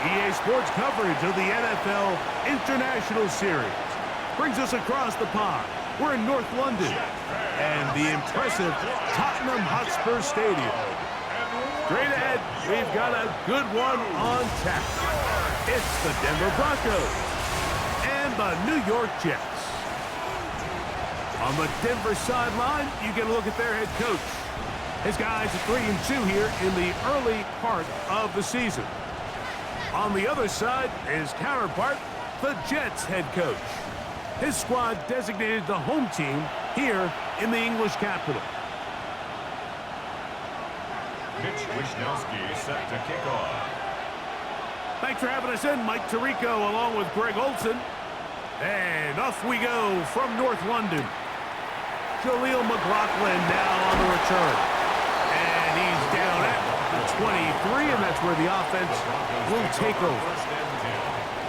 EA Sports coverage of the NFL International Series brings us across the pond. We're in North London and the impressive Tottenham Hotspur Stadium. Straight ahead, we've got a good one on tap. It's the Denver Broncos and the New York Jets. On the Denver sideline, you get a look at their head coach. His guys are 3-2 here in the early part of the season. On the other side, his counterpart, the Jets head coach. His squad designated the home team here in the English capital. Mitch Wishnowsky set to kick off. Thanks for having us in, Mike Tirico, along with Greg Olson. And off we go from North London. Jaleel McLaughlin now on the return. And he's down at the 23, and that's where the offense will take over.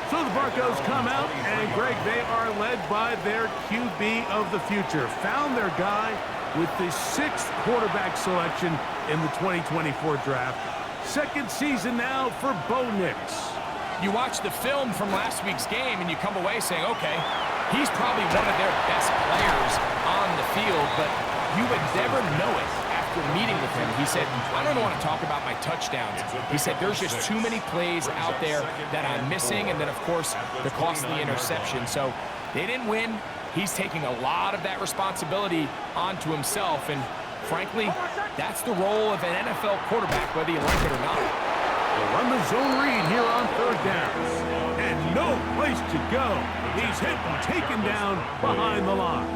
So the Broncos come out, and Greg, they are led by their QB of the future. Found their guy with the 6th quarterback selection in the 2024 draft. Second season now for Bo Nix. You watch the film from last week's game, and you come away saying, okay, he's probably one of their best players on the field, but you would never know it after meeting with him. He said, I don't want to talk about my touchdowns. He said, there's just too many plays out there that I'm missing, and then, of course, the costly interception. So they didn't win. He's taking a lot of that responsibility onto himself, and frankly, that's the role of an NFL quarterback, whether you like it or not. They'll run the zone read here on 3rd down. And no place to go. He's hit and taken down behind the line.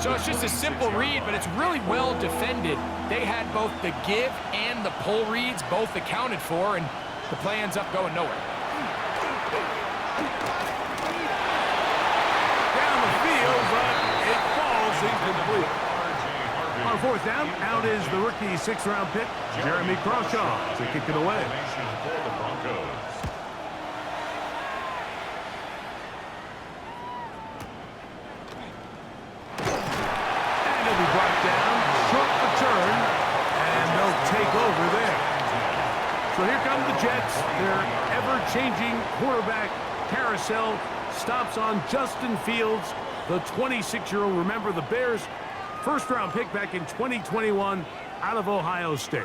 So it's just a simple read, but it's really well defended. They had both the give and the pull reads both accounted for, and the play ends up going nowhere. Down the field, but it falls incomplete. On 4th down, out is the rookie 6th-round pick, Jeremy Crawshaw, to kick it away. So here come the Jets. Their ever-changing quarterback carousel stops on Justin Fields, the 26-year-old. Remember, the Bears' first-round pick back in 2021 out of Ohio State.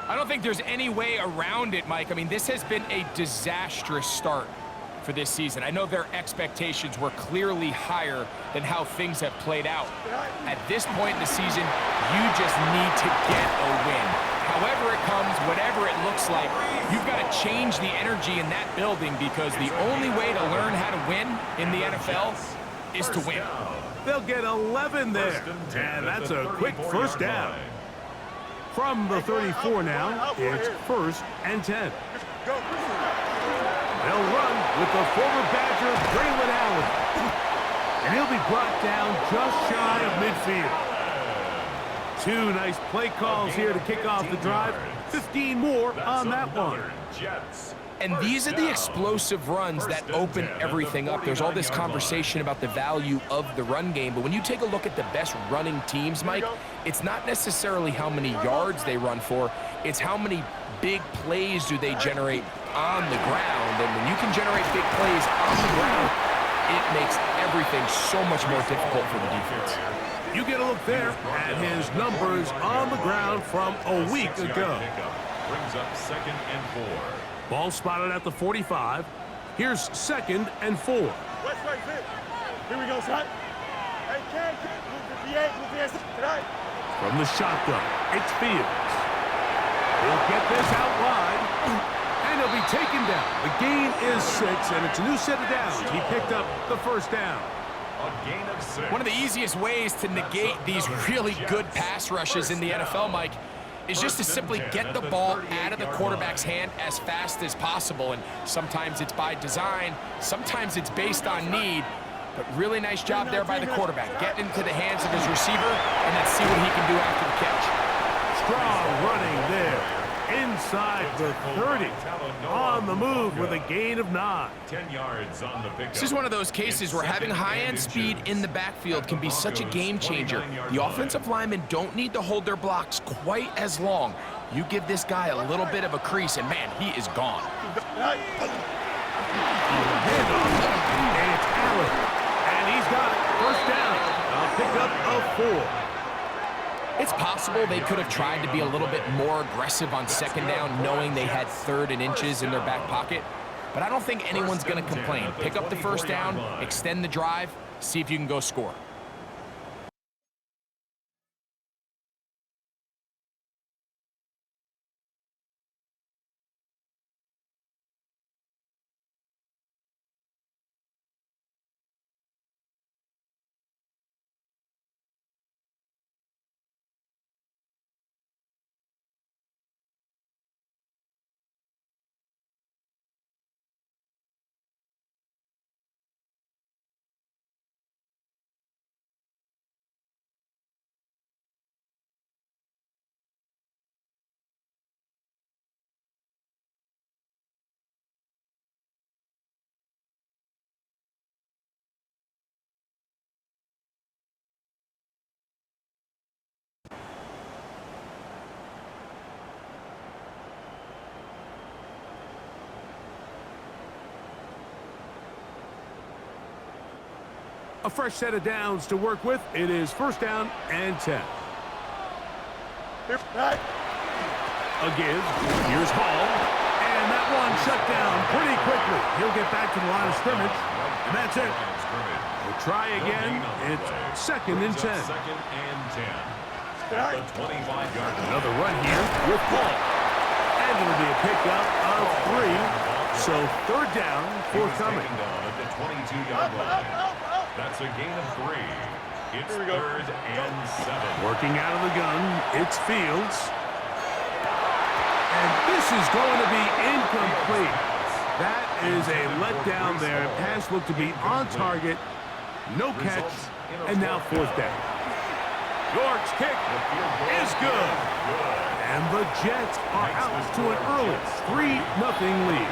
I don't think there's any way around it, Mike. I mean, this has been a disastrous start for this season. I know their expectations were clearly higher than how things have played out. At this point in the season, you just need to get a win. However it comes, whatever it looks like, you've got to change the energy in that building, because the only way to learn how to win in the NFL is to win. They'll get 11 there, and that's a quick first down. From the 34 now, it's 1st and 10. They'll run with the former Badger, Braylon Allen. And he'll be brought down just shy of midfield. 2 nice play calls here to kick off the drive. 15 more on that one. And these are the explosive runs that open everything up. There's all this conversation about the value of the run game, but when you take a look at the best running teams, Mike, it's not necessarily how many yards they run for, it's how many big plays do they generate on the ground. And when you can generate big plays on the ground, it makes everything so much more difficult for the defense. You get a look there at his numbers on the ground from a week ago. Brings up 2nd and 4. Ball spotted at the 45. Here's 2nd and 4. Here we go, son. From the shotgun, it's Fields. He'll get this out wide, and he'll be taken down. The gain is 6, and it's a new set of downs. He picked up the first down. A gain of 6. One of the easiest ways to negate these really good pass rushes in the NFL, Mike, is just to simply get the ball out of the quarterback's hand as fast as possible. And sometimes it's by design, sometimes it's based on need. But really nice job there by the quarterback. Get into the hands of his receiver and then see what he can do after the catch. Strong running there. Inside the 30. On the move with a gain of 9. 10 yards on the pickup. This is one of those cases where having high-end speed in the backfield can be such a game changer. The offensive linemen don't need to hold their blocks quite as long. You give this guy a little bit of a crease, and man, he is gone. Handoff, and it's Allen. And he's got it. First down. A pickup of 4. It's possible they could have tried to be a little bit more aggressive on second down, knowing they had 3rd and inches in their back pocket. But I don't think anyone's going to complain. Pick up the first down, extend the drive, see if you can go score. A fresh set of downs to work with. It is first down and 10. A give. Here's Hall. And that one shut down pretty quickly. He'll get back to the line of scrimmage. And that's it. We'll try again. It's second and 10. Second and 10. The 25-yard line. Another run here with Hall. And it'll be a pickup of 3. So third down forthcoming. At the 22-yard line. That's a gain of 3. It's 3rd and 7. Working out of the gun, it's Fields. And this is going to be incomplete. That is a letdown there. Pass looked to be on target. No catch. And now fourth down. York's kick is good. And the Jets are out to an early 3-0 lead.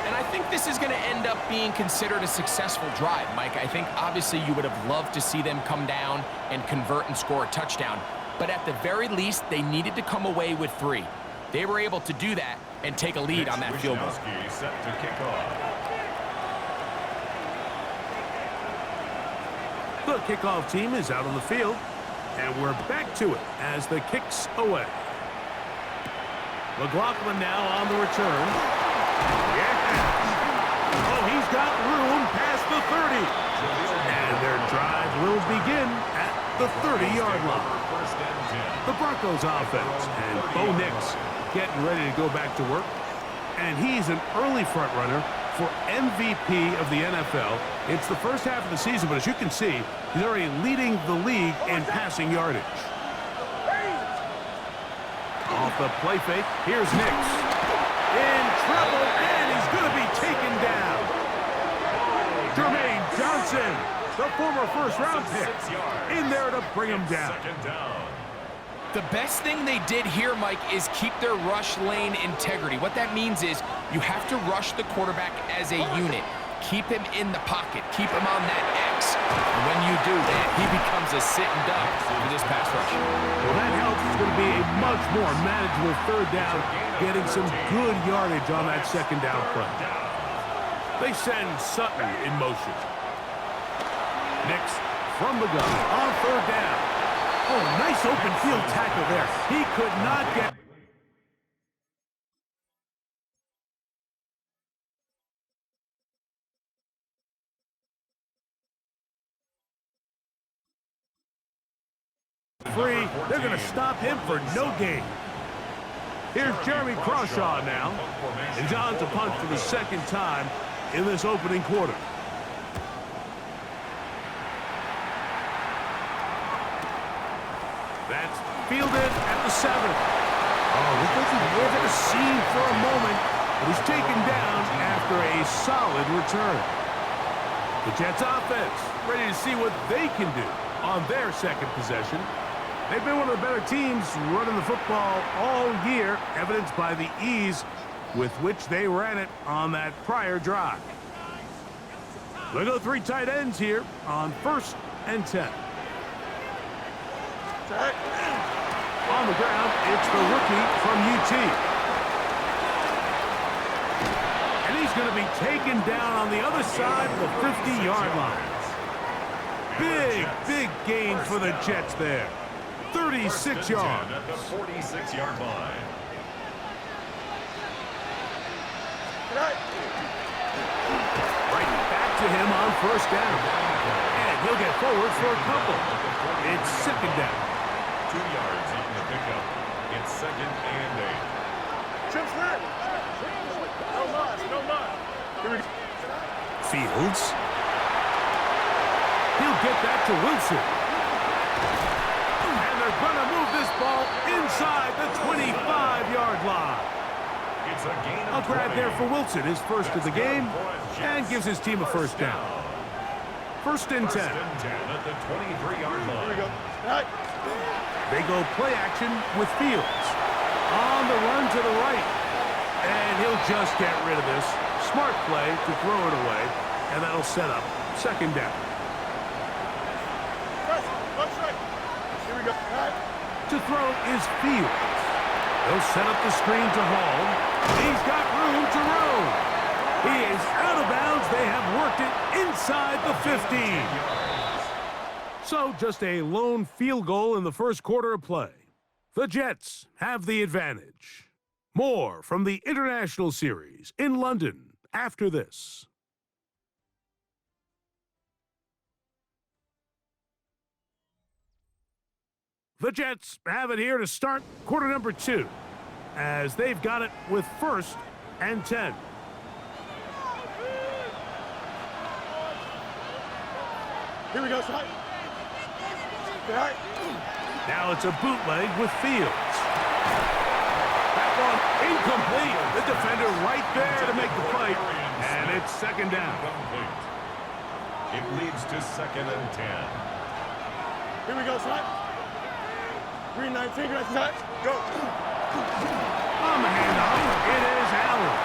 And I think this is going to end up being considered a successful drive, Mike. I think obviously you would have loved to see them come down and convert and score a touchdown. But at the very least, they needed to come away with 3. They were able to do that and take a lead on that field goal. Set to kick off. The kickoff team is out on the field. And we're back to it as the kick's away. McLaughlin now on the return. Oh, he's got room past the 30. And their drive will begin at the 30-yard line. The Broncos offense and Bo Nix getting ready to go back to work. And he's an early front runner for MVP of the NFL. It's the first half of the season, but as you can see, he's already leading the league in passing yardage. Off the play fake, here's Nix. In trouble, and he's going to be taken down. Jermaine Johnson, the former first-round pick, in there to bring him down. The best thing they did here, Mike, is keep their rush lane integrity. What that means is you have to rush the quarterback as a unit. Keep him in the pocket. Keep him on that X. And when you do that, he becomes a sitting duck for this pass rush. Well, that helps. It's going to be a much more manageable third down, getting some good yardage on that second down play. They send Sutton in motion. Nix from the gun on third down. Oh, nice open field tackle there. He could not get... free. They're going to stop him for no gain. Here's Jeremy Crawshaw now. And John's to punt for the second time in this opening quarter. That's fielded at the 7. Oh, this doesn't live in a scene for a moment, but he's taken down after a solid return. The Jets offense ready to see what they can do on their second possession. They've been one of the better teams running the football all year, evidenced by the ease with which they ran it on that prior drive. They go 3 tight ends here on 1st and 10. On the ground, it's the rookie from UT. He's going to be taken down on the other side of the 50-yard line. Big gain for the Jets there. 36 yards. At the 46-yard line. Right back to him on first down. And he'll get forward for a couple. It's second down. 2 yards on the pickup. It's second and 8. Trips red. No loss, no loss. Here we go. Fields. He'll get that to Wilson. And they're going to move this ball inside the 25-yard line. It's a gain A of grab 20. there for Wilson, his first of the game, and gives his team a first down. First and 10. First and 10 at the 23-yard Here we line. go. Right. They go play action with Fields. On the run to the right. And he'll just get rid of this. Smart play to throw it away, and that'll set up second down. Press. Left straight. Here we go. Right. To throw is Fields. They'll set up the screen to Hall. He's got room to roam. He is out of bounds. They have worked it inside the 15. So just a lone field goal in the first quarter of play. The Jets have the advantage. More from the International Series in London after this. The Jets have it here to start quarter number 2, as they've got it with first and 10. Here we go, side. Right. Now it's a bootleg with Fields. That one incomplete. The defender right there to make the play, and it's second down. Incomplete. It leads to second and 10. Here we go, side. Green 19, right side. Go. On the handoff, it is Allen.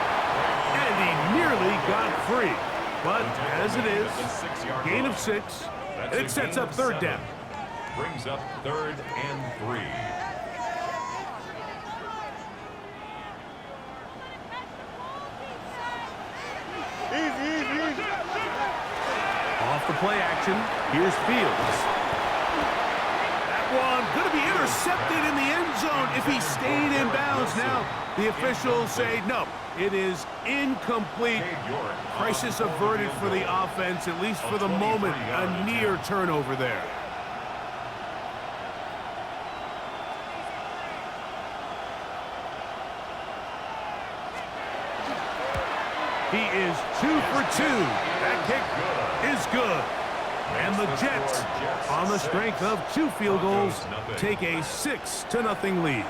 And he nearly got free. But as it is, gain of 6, and it sets up third down. Brings up third and 3. Easy. Off the play action, here's Fields. That one going to be intercepted in the end zone if he stayed in bounds. Now, the officials say no, it is incomplete. Crisis averted for the offense, at least for the moment. A near turnover there. He is 2 for 2. That kick is good. And the Jets, on the strength of 2 field goals, take a 6-0 lead.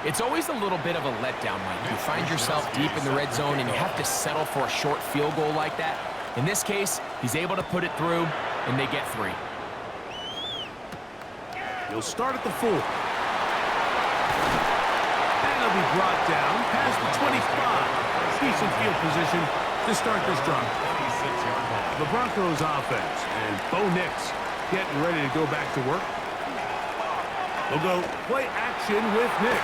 It's always a little bit of a letdown, Mike. You find yourself deep in the red zone and you have to settle for a short field goal like that. In this case, he's able to put it through, and they get 3. He'll start at the 4. And he'll be brought down past the 25. Decent field position to start this drive. The Broncos offense, and Bo Nix getting ready to go back to work. They'll go play action with Nix.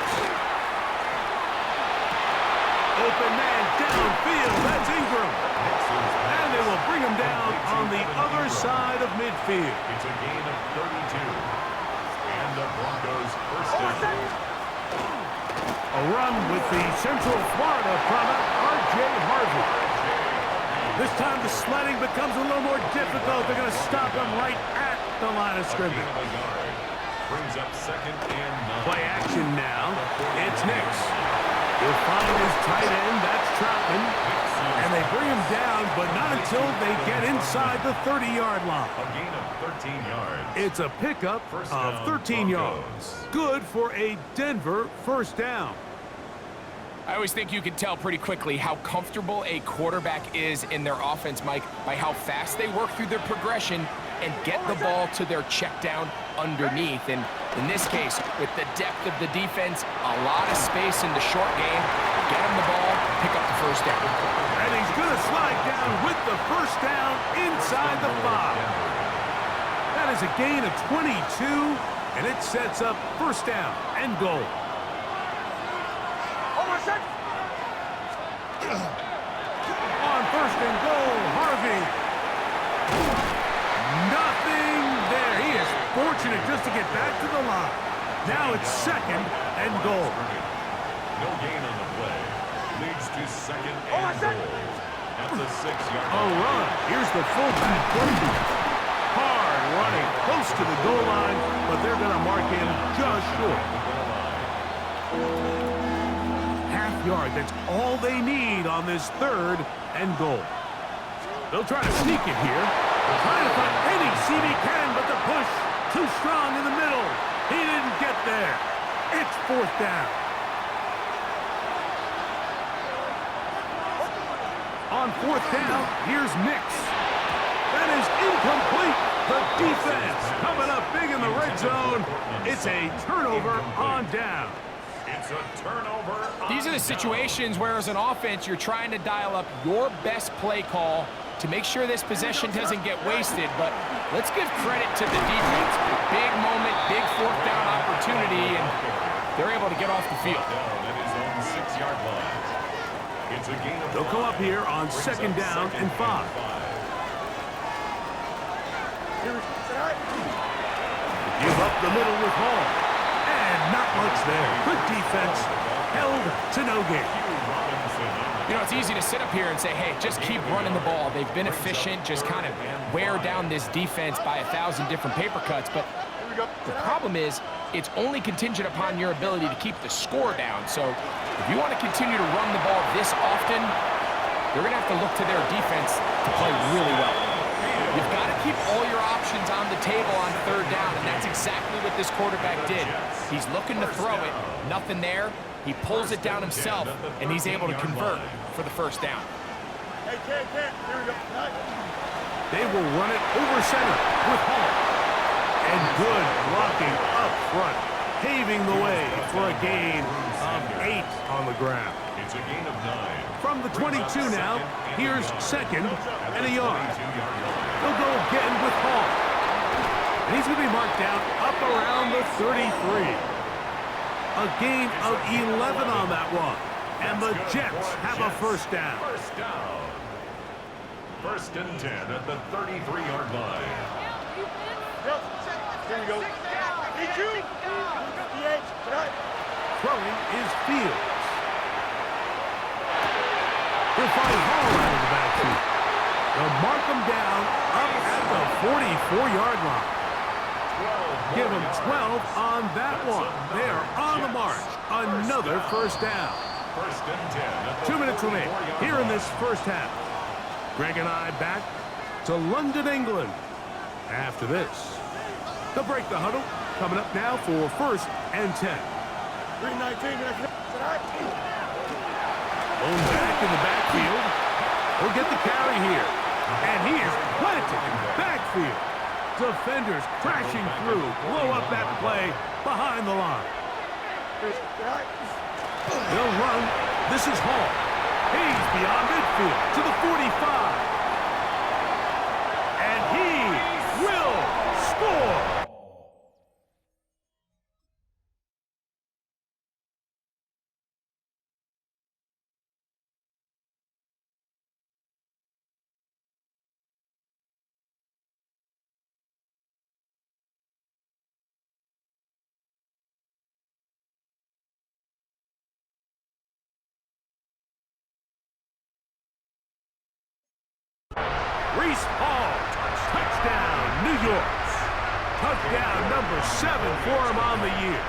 Open man downfield. That's Ingram. And they will bring him down on the other side of midfield. It's a gain of 32. And the Broncos first down. A run with the Central Florida product, R.J. Harvey. This time the sledding becomes a little more difficult. They're going to stop him right at the line of scrimmage. Brings up second and 9. Play action now. It's Nix. He'll find his tight end. That's Troutman. And they bring him down, but not until they get inside the 30-yard line. A gain of 13 yards. It's a pickup of 13 yards. Good for a Denver first down. I always think you can tell pretty quickly how comfortable a quarterback is in their offense, Mike, by how fast they work through their progression and get the ball to their check down underneath. And in this case, with the depth of the defense, a lot of space in the short game, get him the ball, pick up the first down. And he's going to slide down with the first down inside the 5. That is a gain of 22, and it sets up first down and goal. fortunate just to get back to the line. Now it's second and goal. No gain on the play. Leads to second and goal. At the 6-yard A run. Here's the fullback. Hard running close to the goal line, but they're going to mark him just short. Half yard. That's all they need on this third and goal. They'll try to sneak it here. Trying to find any seam he can, but the push too strong in the middle. He didn't get there. It's fourth down. On fourth down, here's Nix. That is incomplete. The defense coming up big in the red zone. It's a turnover on down. It's a turnover. These are the situations where, as an offense, you're trying to dial up your best play call to make sure this possession doesn't get wasted. But let's give credit to the defense. Big moment, big fourth down opportunity, and they're able to get off the field. That is on the 6-yard line. It's a gain of They'll come up here on second down and 5. Give up the middle with Hall. And not much there. Good defense. Held to no gain. You know, it's easy to sit up here and say, hey, just keep running the ball. They've been efficient, just kind of wear down this defense by 1,000 different paper cuts. But the problem is, it's only contingent upon your ability to keep the score down. So if you want to continue to run the ball this often, you're going to have to look to their defense to play really well. You've got to keep all your options on the table on third down, and that's exactly what this quarterback did. He's looking to throw it, nothing there. He pulls it down himself, and he's able to convert for the first down. Hey, Here we go. They will run it over center with Hall. And good blocking up front, paving the way for a gain of 8 on the ground. It's a gain of 9. From the 22 now, here's second and a yard. They'll go again with Hall. And he's going to be marked down up around the 33. A gain of 11 on that one. And the Jets have a first down. First down. First and 10 at the 33-yard line. Here we go. Need you. 58. Throwing is Fields. He'll find Hall out of the backfield. They'll mark him down up at the 44-yard line. Give him 12 on that one. They are on the march. Another first down. First and 10. 2 minutes remain here in this first half. Greg and I back to London, England. After this, they'll break the huddle. Coming up now for first and 10. 319. Bone back in the backfield. He'll get the carry here. And he is planted in the backfield. Defenders crashing through. Blow up that play behind the line. They'll run. This is Hall. He's beyond midfield to the 45. And he will score. Reese Hall, touchdown, New York. Touchdown number 7 for him on the year.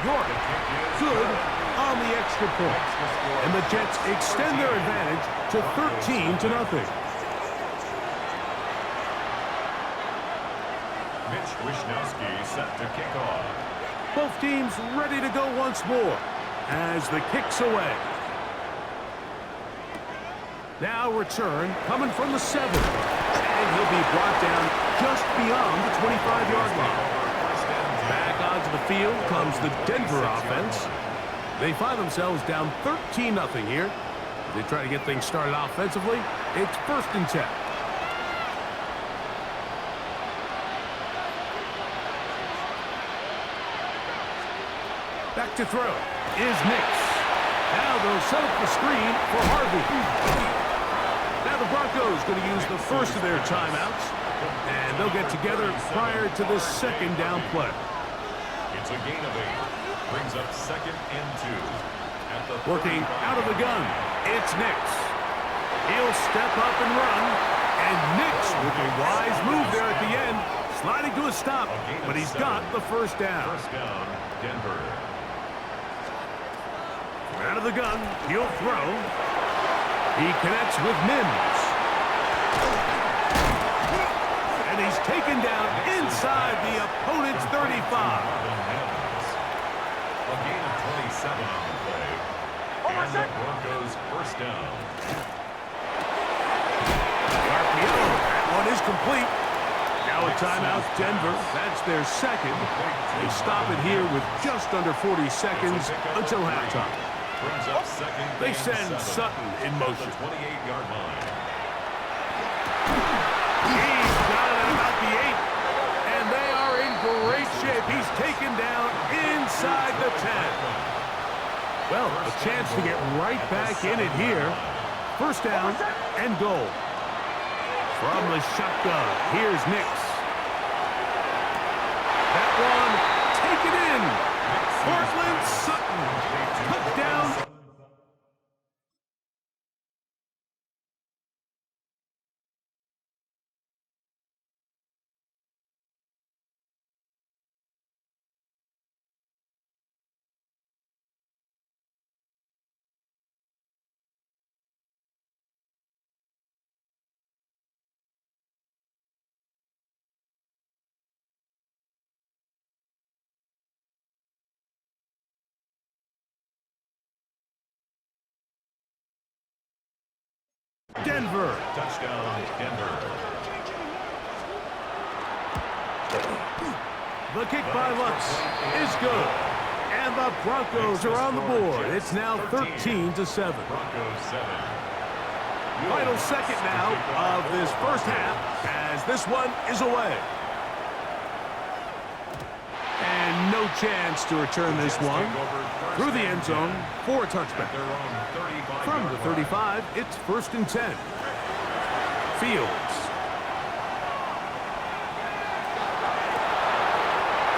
York, good on the extra point. And the Jets extend their advantage to 13-0. Mitch Wishnowsky set to kick off. Both teams ready to go once more as the kick's away. Now return coming from the 7. And he'll be brought down just beyond the 25-yard line. Back onto the field comes the Denver offense. They find themselves down 13-0 here. As they try to get things started offensively, it's first and 10. Back to throw is Nix. Now they'll set up the screen for Harvey. Now the Broncos going to use the first of their timeouts. And they'll get together prior to the second down play. It's a gain of 8. Brings up 2nd and 2. At the Working 35. out of the gun, it's Nix. He'll step up and run. And Nix with a wise move there at the end, sliding to a stop, but he's got the first down. First down, Denver. Out of the gun, he'll throw. He connects with Mims. And he's taken down inside the opponent's 35. A gain of 27 on the play. And the Broncos first down. That one is complete. Now a timeout, Denver. That's their second. They stop it here with just under 40 seconds until halftime. Brings up 2nd They and send 7 Sutton in motion. at the 28-yard line. He's got it at about the 8. And they are in great shape. He's taken down inside the 10. Well, a chance to get right back in it here. First down and goal. From the shotgun, here's Nix. That one taken in. Portland Sutton. Touchdown. Denver. Touchdown, Denver. The kick by Lutz is good. And the Broncos are on the board. It's now 13-7. Broncos 7. Final second now of this first half as this one is away. And no chance to return this one through the end zone for a touchback. From the 35, it's 1st and 10. Fields.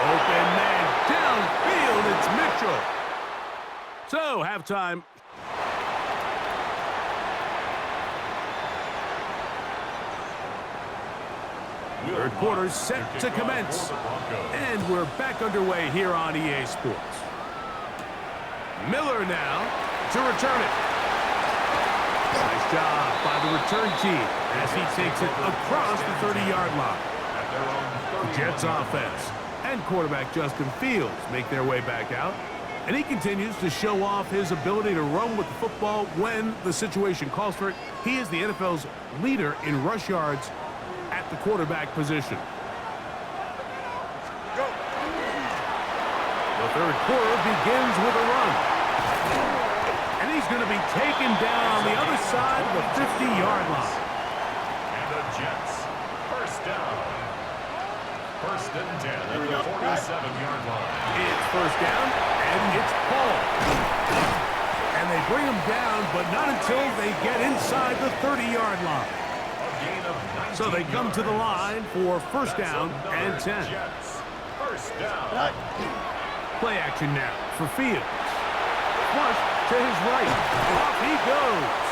Open man downfield, it's Mitchell. So, halftime. Third quarter set to commence. And we're back underway here on EA Sports. Miller now to return it. Nice job by the return team as he takes it across the 30-yard line. The Jets offense and quarterback Justin Fields make their way back out. And he continues to show off his ability to run with the football when the situation calls for it. He is the NFL's leader in rush yards at the quarterback position. The third quarter begins with a run. And he's going to be taken down on the other side of the 50-yard line. And the Jets, first down. 1st and 10 at the 47-yard line. It's first down, and it's Paul. And they bring him down, but not until they get inside the 30-yard line. A gain of 19 So they come to the line for first down and 10. Jets, first down. Play action now for Fields. Flush to his right. Off he goes.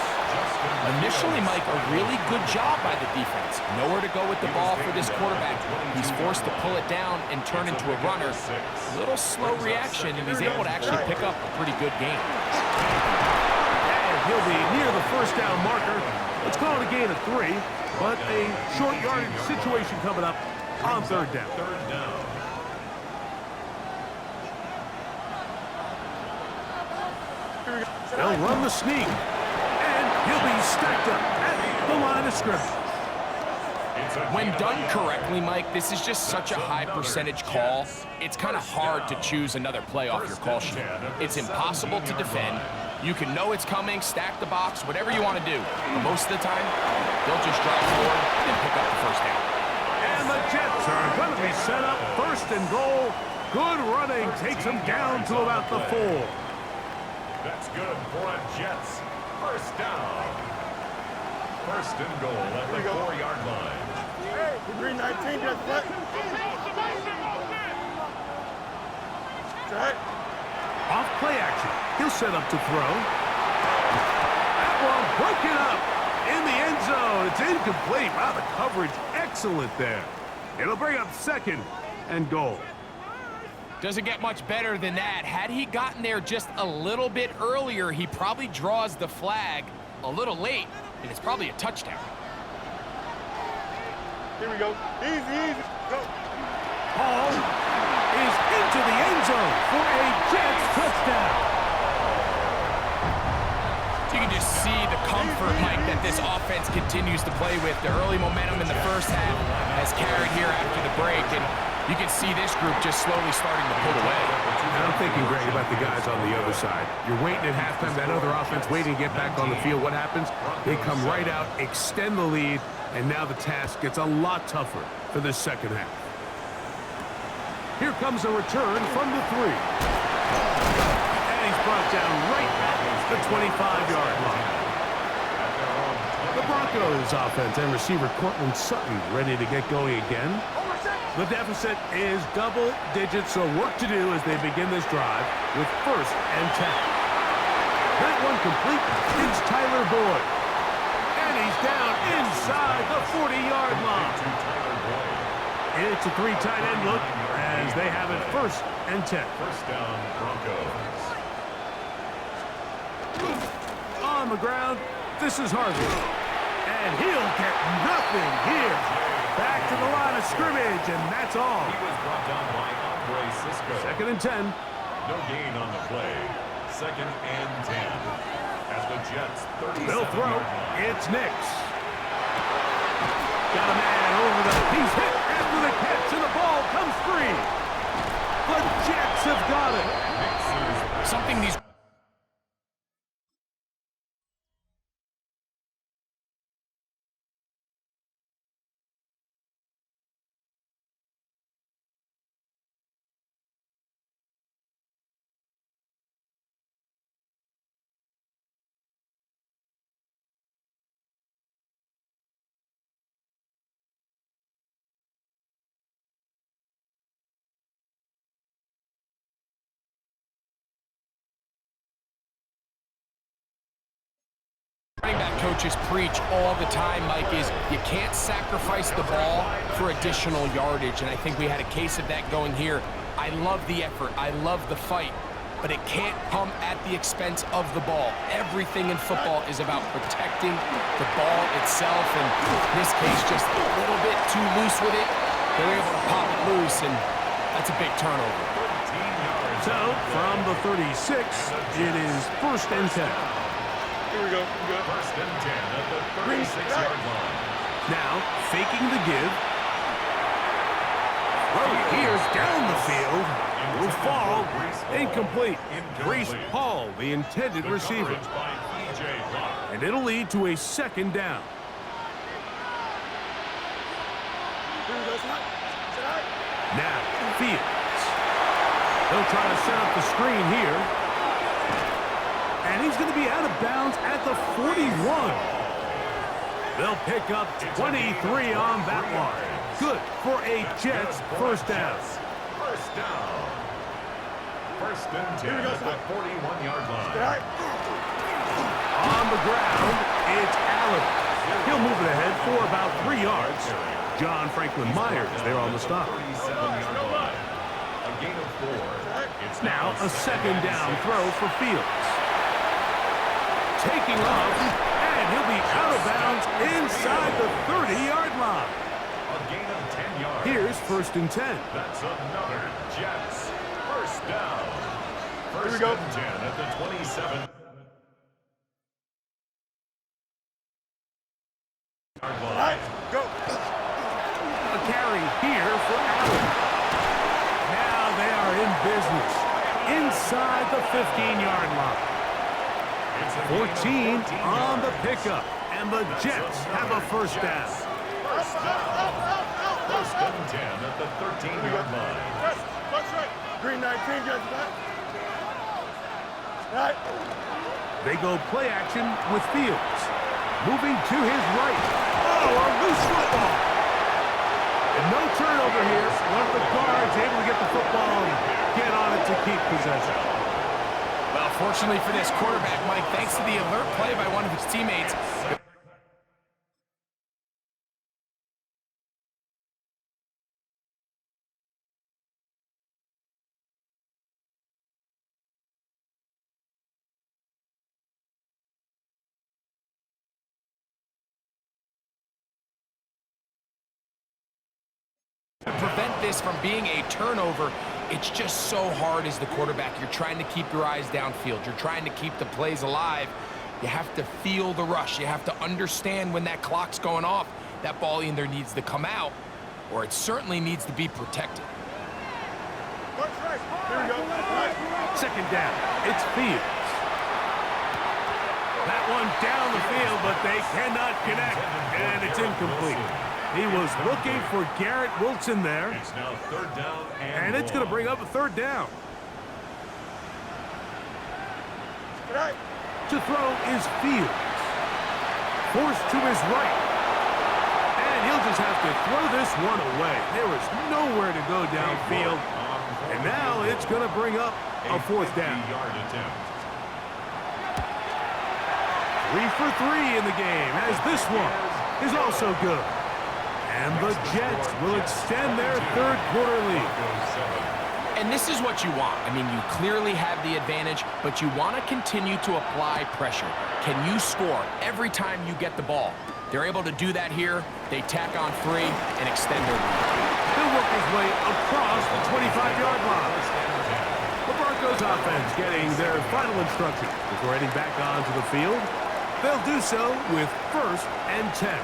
Initially, Mike, a really good job by the defense. Nowhere to go with the ball for this quarterback. He's forced to pull it down and turn into a runner. A little slow reaction, and he's able to actually pick up a pretty good game. And he'll be near the first down marker. Let's call it a gain of 3, but a short yardage situation coming up on third down. Third down. They'll run the sneak, and he'll be stacked up at the line of scrimmage. When done correctly, Mike, this is just such a high percentage call. It's kind of hard to choose another play off your call sheet. It's impossible to defend. You can know it's coming, stack the box, whatever you want to do. But most of the time, they'll just drive forward and pick up the first down. And the Jets are going to be set up first and goal. Good running takes them down to about the 4. That's good for a Jets. First down. First and goal at the 4-yard line. Green 19, get the foot. Set. Off play action. He'll set up to throw. That one broken up in the end zone. It's incomplete. Wow, the coverage excellent there. It'll bring up 2nd and goal. Doesn't get much better than that. Had he gotten there just a little bit earlier, he probably draws the flag a little late, and it's probably a touchdown. Here we go. Easy, go. Hall is into the end zone for a Jets touchdown. You can just see the comfort, Mike, that this offense continues to play with. The early momentum in the first half has carried here after the break, and you can see this group just slowly starting to pull away. I'm thinking, Greg, about the guys on the other side. You're waiting at halftime, that other offense waiting to get back on the field. What happens? They come right out, extend the lead, and now the task gets a lot tougher for the second half. Here comes a return from the 3. And he's brought down right at the 25-yard line. The Broncos offense and receiver Cortland Sutton ready to get going again. The deficit is double digits, so work to do as they begin this drive with 1st and 10. That one complete is Tyler Boyd. And he's down inside the 40-yard line. It's a 3 tight end look as they have it 1st and 10. First down, Broncos. On the ground, this is Harvey. And he'll get nothing here. Back to the line of scrimmage, and that's all. He was brought down by Andre Cisco. 2nd and 10. No gain on the play. 2nd and 10. At the Jets, 37. They'll throw. It's Nix. Got a man over the... He's hit after the catch, and the ball comes free. The Jets have got it. Something these... running back coaches preach all the time, Mike, is you can't sacrifice the ball for additional yardage, and I think we had a case of that going here. I love the effort. I love the fight, but it can't come at the expense of the ball. Everything in football is about protecting the ball itself, and in this case, just a little bit too loose with it. They're able to pop it loose, and that's a big turnover. So, from the 36, it is 1st and 10. Here we go. First and 10 at the 36-yard line. Now, faking the give. Here's down the field. Will fall. Incomplete. Brees Hall, the intended receiver. And it'll lead to a 2nd down. Here we go, Now, Fields. He'll try to set up the screen here. And he's going to be out of bounds at the 41. They'll pick up 23 on that one. Good for a Jets 1st down. First down. 1st and 10 at the 41-yard line. On the ground, it's Allen. He'll move it ahead for about 3 yards. John Franklin Myers there on the stop. 37-yard line. A gain of 4. It's Now a 2nd down throw for Fields. Taking off, and he'll be out of bounds inside the 30-yard line. A gain of 10 yards. Here's 1st and 10. That's another Jets 1st down. First and 10 at the 27. Go. A carry here for Allen. Now they are in business inside the 15-yard line. 14 on the pickup, and the Jets have a 1st down. First down. 1st and 10 at the 13-yard line. That's right. Green 19, get that. Right. They go play action with Fields. Moving to his right. Oh, a loose football. And no turnover here. One of the guards able to get the football and get on it to keep possession. Well, fortunately for this quarterback, Mike, thanks to the alert play by one of his teammates, to prevent this from being a turnover. It's just so hard as the quarterback. You're trying to keep your eyes downfield. You're trying to keep the plays alive. You have to feel the rush. You have to understand when that clock's going off. That ball either needs to come out, or it certainly needs to be protected. Here we go. Second down. It's Fields. That one down the field, but they cannot connect, and it's incomplete. He was looking for Garrett Wilson there. It's now third down And it's going to bring up a third down. To throw is Fields. Forced to his right. And he'll just have to throw this one away. There was nowhere to go downfield. And now it's going to bring up a fourth down. 3 for 3 in the game, as this one is also good. And the Jets will extend their third quarter lead. And this is what you want. I mean, you clearly have the advantage, but you want to continue to apply pressure. Can you score every time you get the ball? They're able to do that here. They tack on 3 and extend their lead. He'll work his way across the 25-yard line. The Broncos offense getting their final instructions before heading back onto the field. They'll do so with 1st and 10.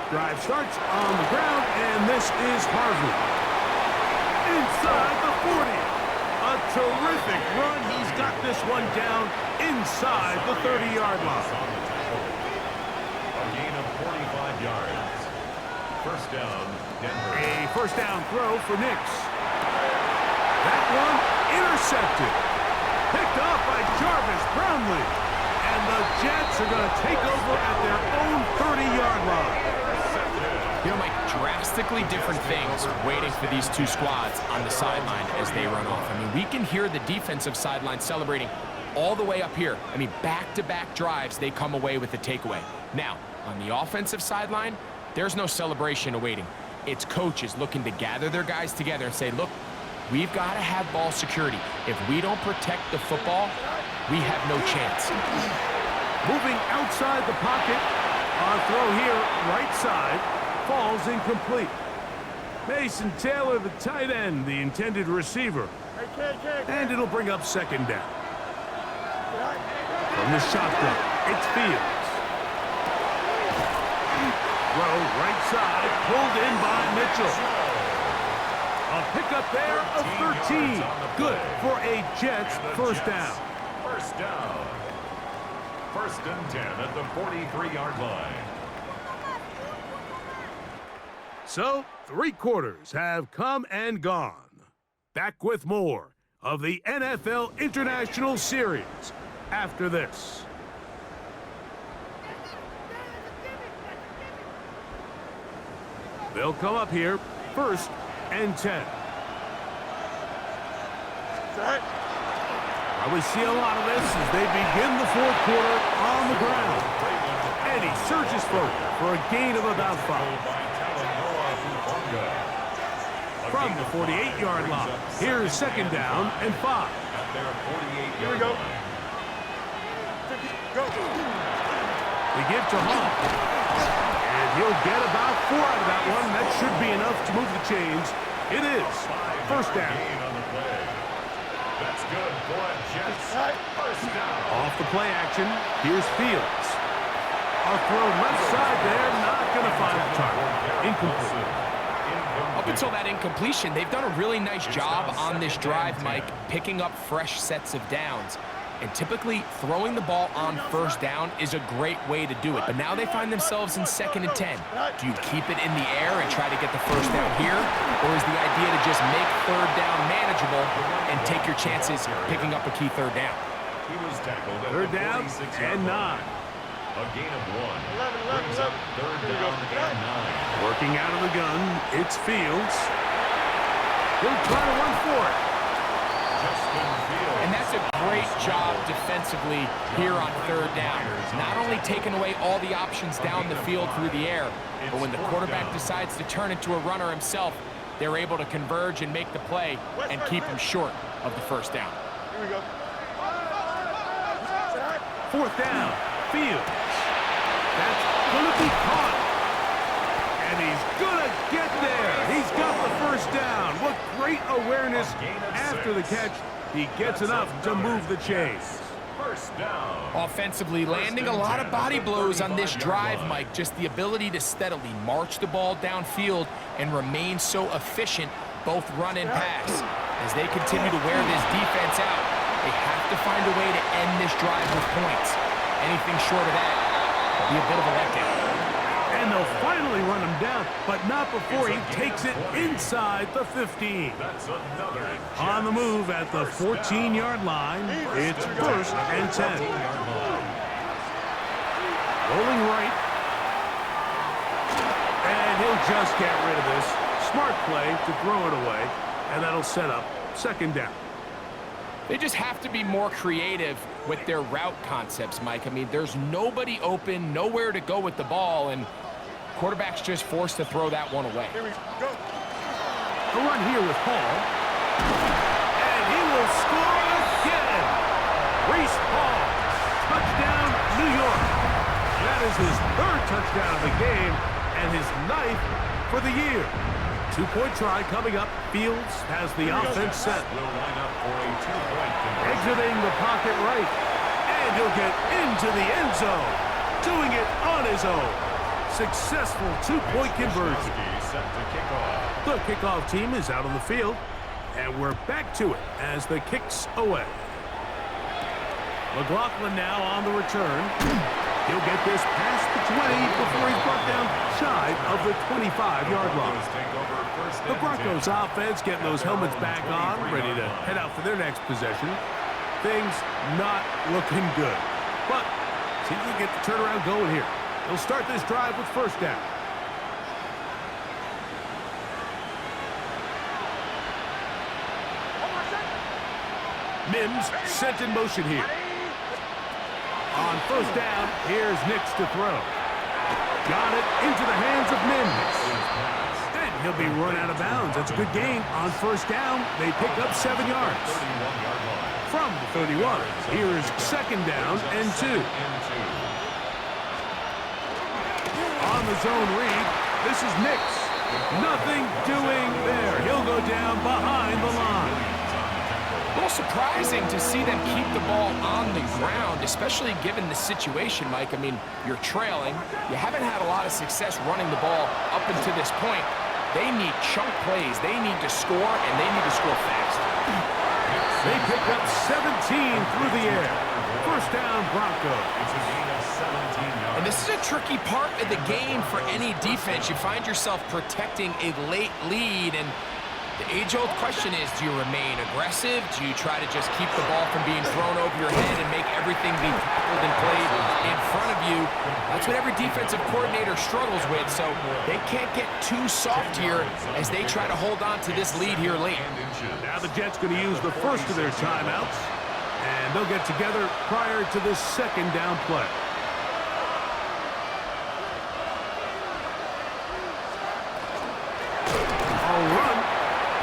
Drive starts on the ground, and this is Harvey. Inside the 40. A terrific run. He's got this one down inside the 30-yard line. A gain of 45 yards. First down, Denver. A first down throw for Nix. That one intercepted. Picked up by Jarvis Brownlee. And the Jets are going to take over at their own 30-yard line. You know, Mike, drastically different things waiting for these two squads on the sideline as they run off. I mean, we can hear the defensive sideline celebrating all the way up here. I mean, back-to-back drives, they come away with the takeaway. Now, on the offensive sideline, there's no celebration awaiting. It's coaches looking to gather their guys together and say, look, we've got to have ball security. If we don't protect the football, we have no chance. Moving outside the pocket. On throw here, right side. Falls incomplete. Mason Taylor, the tight end, the intended receiver. And it'll bring up second down. From the shotgun, it's Fields. Throw right side, pulled in by Mitchell. A pickup there of 13. Good for a Jets first down. First down. 1st and 10 at the 43-yard line. So, 3 quarters have come and gone. Back with more of the NFL International Series after this. They'll come up here, 1st and 10. We see a lot of this as they begin the 4th quarter on the ground. And he surges forward for a gain of about 5. From the 48-yard line, here's second down and 5. Here we go. Go. We give to Hall. And he'll get about 4 out of that one. That should be enough to move the chains. It is first down. That's good for a Jets first down. Off the play action, here's Fields. A throw left side there, not going to find the target. Incomplete. Up until that incompletion, they've done a really nice job on this drive, Mike, picking up fresh sets of downs. And typically, throwing the ball on first down is a great way to do it. But now they find themselves in 2nd and 10. Do you keep it in the air and try to get the first down here? Or is the idea to just make 3rd down manageable and take your chances picking up a key 3rd down? He was tackled at 3rd the down 46-yard and line. 9. A gain of 1. 11, Brings up 3rd down and 9. Working out of the gun, it's Fields. He'll try to run for it. Justin Fields. And that's a great job defensively here on 3rd down. Not only taking away all the options down the field through the air, but when the quarterback decides to turn into a runner himself, they're able to converge and make the play and keep him short of the 1st down. Here we go. 4th down, Fields. That's going to be caught. And he's going to get there. He's got the 1st down. What great awareness after the catch. He gets enough to move the chains. 1st down. Offensively, landing a lot of body blows on this drive, Mike. Just the ability to steadily march the ball downfield and remain so efficient, both run and pass. As they continue to wear this defense out, they have to find a way to end this drive with points. Anything short of that will be a bit of a letdown. And they'll finally run him down, but not before he takes it inside the 15. That's another On the move at the 14-yard line, it's 1st and 10. Rolling right. And he'll just get rid of this. Smart play to throw it away, and that'll set up 2nd down. They just have to be more creative with their route concepts, Mike. I mean, there's nobody open, nowhere to go with the ball, and quarterback's just forced to throw that one away. Here we go. A run here with Hall. And he will score again. Reese Hall. Touchdown, New York. That is his 3rd touchdown of the game and his 9th for the year. 2-point try coming up. Fields has the offense set. will line up for a 2-point conversion. Exiting the pocket right. And he'll get into the end zone. Doing it on his own. Successful 2-point conversion. Set to kick off. The kickoff team is out on the field. And we're back to it as the kick's away. McLaughlin now on the return. He'll get this past the 20 before he's brought down shy of the 25-yard line. The Broncos offense getting those helmets back on, ready to head out for their next possession. Things not looking good. But see if we can get the turnaround going here. They'll start this drive with 1st down. Mims sent in motion here. On 1st down, here's Nix to throw. Got it into the hands of Mims. And he'll be run out of bounds. That's a good gain. On 1st down, they pick up 7 yards. From the 31, here's 2nd down and 2. On the zone read, this is Nix. Nothing doing there. He'll go down behind the line. A little surprising to see them keep the ball on the ground, especially given the situation, Mike. I mean, you're trailing. You haven't had a lot of success running the ball up until this point. They need chunk plays. They need to score, and they need to score fast. They pick up 17 through the air. 1st down, Broncos. And this is a tricky part of the game for any defense. You find yourself protecting a late lead, and the age-old question is, do you remain aggressive? Do you try to just keep the ball from being thrown over your head and make everything be tackled and played in front of you? That's what every defensive coordinator struggles with, so they can't get too soft here as they try to hold on to this lead here late. Now the Jets going to use the 1st of their timeouts, and they'll get together prior to this 2nd down play.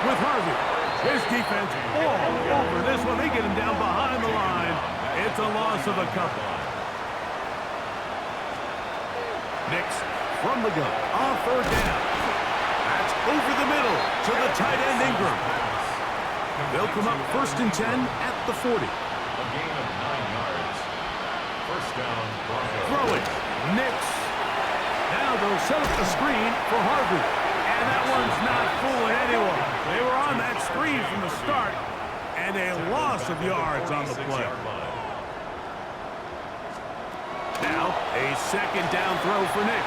With Harvey. His defense all over this one. They get him down behind the line. It's a loss of a couple. Nix from the gun on 3rd down. That's over the middle to the tight end Ingram. They'll come up 1st and 10 at the 40. A gain of 9 yards. 1st down, Broncos. Throw it. Nix. Now they'll set up the screen for Harvey. And that one's not fooling anyone. They were on that screen from the start, and a loss of yards on the play. Now, a 2nd down throw for Nix.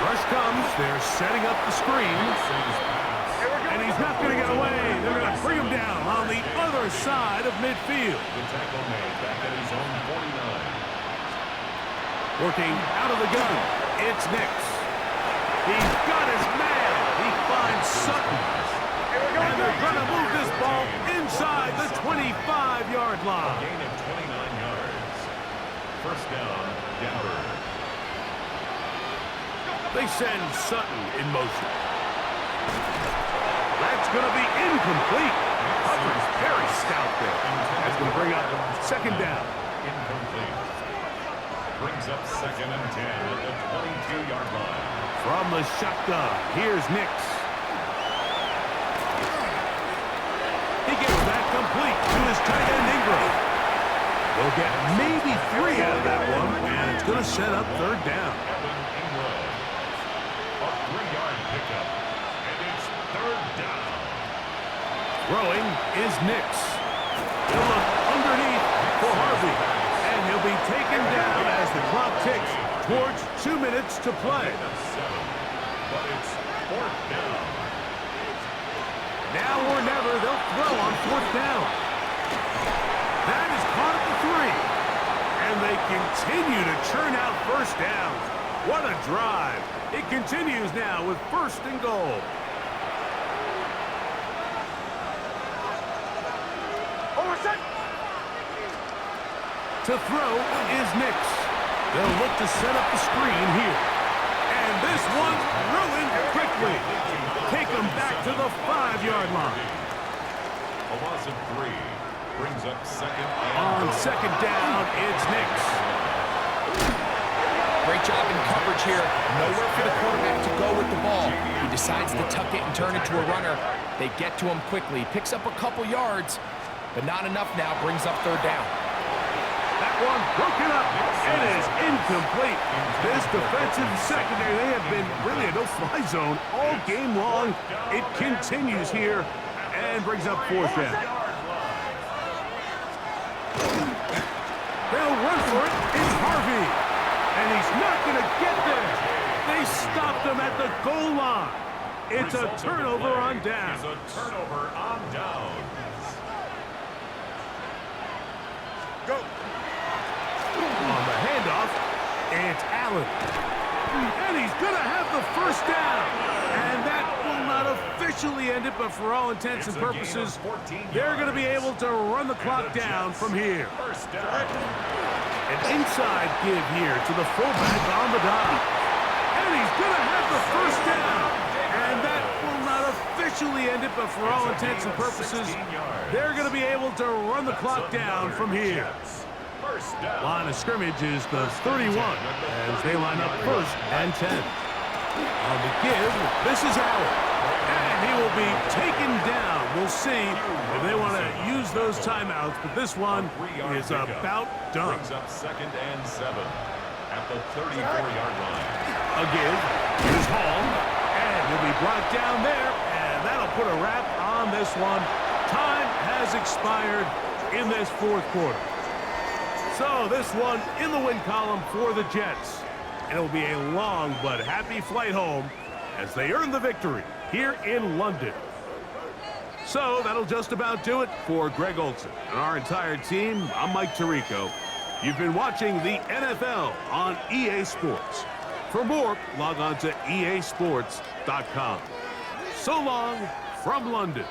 Rush comes. They're setting up the screen. And he's not going to get away. They're going to bring him down on the other side of midfield. The tackle made back at his own 49. Working out of the gun, it's Nix. He's got his man. He finds Sutton. And they're going to move this ball inside the 25-yard line. Gain of 29 yards. First down, Denver. They send Sutton in motion. That's going to be incomplete. Coverage very stout there. That's going to bring up second down. Incomplete. Brings up second and 10 at the 22-yard line. From the shotgun, here's Nix. He gets that complete to his tight end Ingram. They'll get maybe 3 out of that one, and it's going to set up third down. A 3-yard pickup, and it's third down. Throwing is Nix. He'll look underneath for Harvey, and he'll be taken down as the clock ticks towards 2 minutes to play. But it's fourth down. Now or never, they'll throw on fourth down. That is caught at the 3, and they continue to churn out first downs. What a drive. It continues now with first and goal. To throw is Nix. They'll look to set up the screen here. And this one's ruined quickly. Take them back to the 5-yard line. A loss of 3 brings up second and On second down, it's Nix. Great job in coverage here. Nowhere for the quarterback to go with the ball. He decides to tuck it and turn it to a runner. They get to him quickly. Picks up a couple yards, but not enough now. Brings up third down. That one broken up. It is incomplete. This defensive secondary, they have been really a no-fly zone all game long. It continues here and brings up fourth down. They'll run for it. It's Harvey. And he's not going to get there. They stopped him at the goal line. It's a turnover on down. It's a turnover on downs. Go. On the handoff, it's Allen. And he's going to have the first down. And that will not officially end it, but for all intents and purposes, they're going to be able to run the clock down from here. First down. An inside give here to the fullback on the dot. And he's going to have the first down. And that will not officially end it, but for all intents and purposes, they're going to be able to run the clock down from here. Line of scrimmage is the 31 as they line up first and 10. On the give, this is Allen. And he will be taken down. We'll see if they want to use those timeouts, but this one is about done. Brings up second and 7 at the 34-yard line. A give, here's Hall, and he'll be brought down there, and that'll put a wrap on this one. Time has expired in this fourth quarter. So this one in the win column for the Jets. And it will be a long but happy flight home as they earn the victory here in London. So that'll just about do it for Greg Olson and our entire team. I'm Mike Tirico. You've been watching the NFL on EA Sports. For more, log on to easports.com. So long from London.